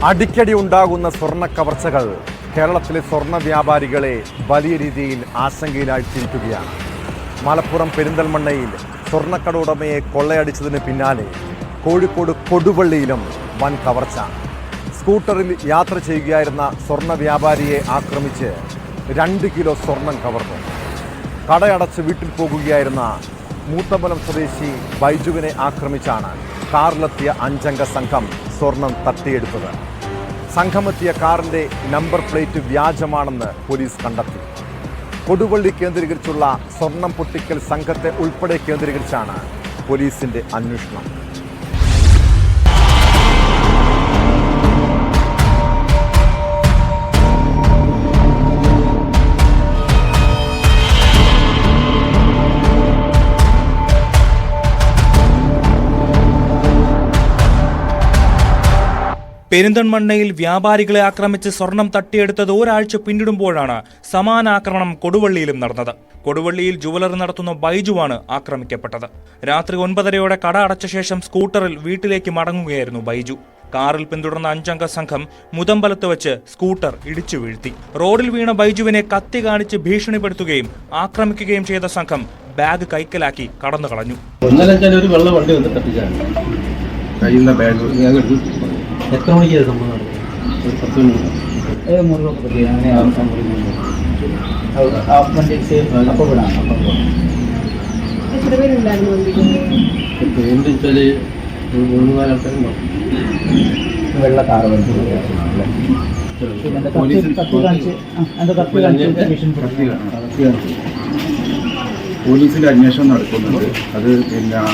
അടിക്കടി ഉണ്ടാകുന്ന സ്വർണ്ണ കവർച്ചകൾ കേരളത്തിലെ സ്വർണ്ണ വ്യാപാരികളെ വലിയ രീതിയിൽ ആശങ്കയിലാഴ്ത്തിയിരിക്കുകയാണ്. മലപ്പുറം പെരിന്തൽമണ്ണയിൽ സ്വർണ്ണക്കട ഉടമയെ കൊള്ളയടിച്ചതിന് പിന്നാലെ കോഴിക്കോട് കൊടുവള്ളിയിലും വൻ കവർച്ച. സ്കൂട്ടറിൽ യാത്ര ചെയ്യുകയായിരുന്ന സ്വർണ്ണ വ്യാപാരിയെ ആക്രമിച്ച് 2 കിലോ സ്വർണം കവർന്നു. കടയടച്ച് വീട്ടിൽ പോകുകയായിരുന്ന മൂത്തമ്പലം സ്വദേശി ബൈജുവിനെ ആക്രമിച്ചാണ് കാറിലെത്തിയ 5 അംഗ സംഘം സ്വർണം തട്ടിയെടുത്തത്. സംഘമെത്തിയ കാറിൻ്റെ നമ്പർ പ്ലേറ്റ് വ്യാജമാണെന്ന് പോലീസ് കണ്ടെത്തി. കൊടുവള്ളി കേന്ദ്രീകരിച്ചുള്ള സ്വർണം പൊട്ടിക്കൽ സംഘത്തെ ഉൾപ്പെടെ കേന്ദ്രീകരിച്ചാണ് പോലീസിൻ്റെ അന്വേഷണം. പെരിന്തൽമണ്ണയിൽ വ്യാപാരികളെ ആക്രമിച്ച് സ്വർണം തട്ടിയെടുത്തത് ഒരാഴ്ച പിന്നിടുമ്പോഴാണ് സമാന ആക്രമണം കൊടുവള്ളിയിലും നടന്നത്. കൊടുവള്ളിയിൽ ജുവലറി നടത്തുന്ന ബൈജുവാണ് ആക്രമിക്കപ്പെട്ടത്. രാത്രി 9:30 കട അടച്ച ശേഷം സ്കൂട്ടറിൽ വീട്ടിലേക്ക് മടങ്ങുകയായിരുന്നു ബൈജു. കാറിൽ പിന്തുടർന്ന 5 അംഗ സംഘം മുതമ്പലത്ത് വെച്ച് സ്കൂട്ടർ ഇടിച്ചു വീഴ്ത്തി. റോഡിൽ വീണ ബൈജുവിനെ കത്തി കാണിച്ച് ഭീഷണിപ്പെടുത്തുകയും ആക്രമിക്കുകയും ചെയ്ത സംഘം ബാഗ് കൈക്കലാക്കി കടന്നു കളഞ്ഞു. എത്ര മണിക്ക് സംഭവം നടക്കുന്നത്? 10 മണി. എത്ര പേരുണ്ടായിരുന്നു? 3-4 ആൾക്കാരുണ്ടാവും. വെള്ള കാറ് പോലീസിന്റെ അന്വേഷണം നടക്കുന്നുണ്ട്. അത്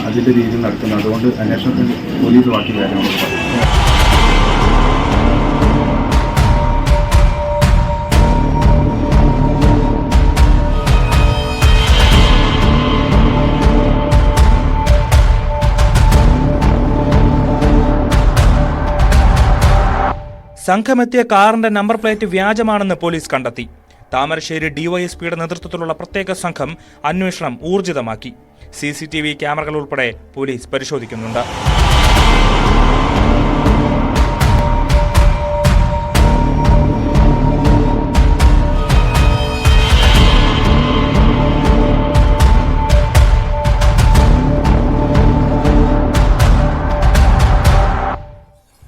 അതിന്റെ രീതിയിൽ നടക്കുന്നത്. അതുകൊണ്ട് അന്വേഷണത്തിൽ പോലീസ് ബാക്കി കാര്യങ്ങൾ പറയും. സംഘമെത്തിയ കാറിന്റെ നമ്പർ പ്ലേറ്റ് വ്യാജമാണെന്ന് പോലീസ് കണ്ടെത്തി. താമരശ്ശേരി ഡിവൈഎസ്പിയുടെ നേതൃത്വത്തിലുള്ള പ്രത്യേക സംഘം അന്വേഷണം ഊർജിതമാക്കി. CCTV ക്യാമറകൾ ഉൾപ്പെടെ പോലീസ് പരിശോധിക്കുന്നുണ്ട്.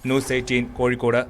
ന്യൂസ് 18 കോഴിക്കോട്.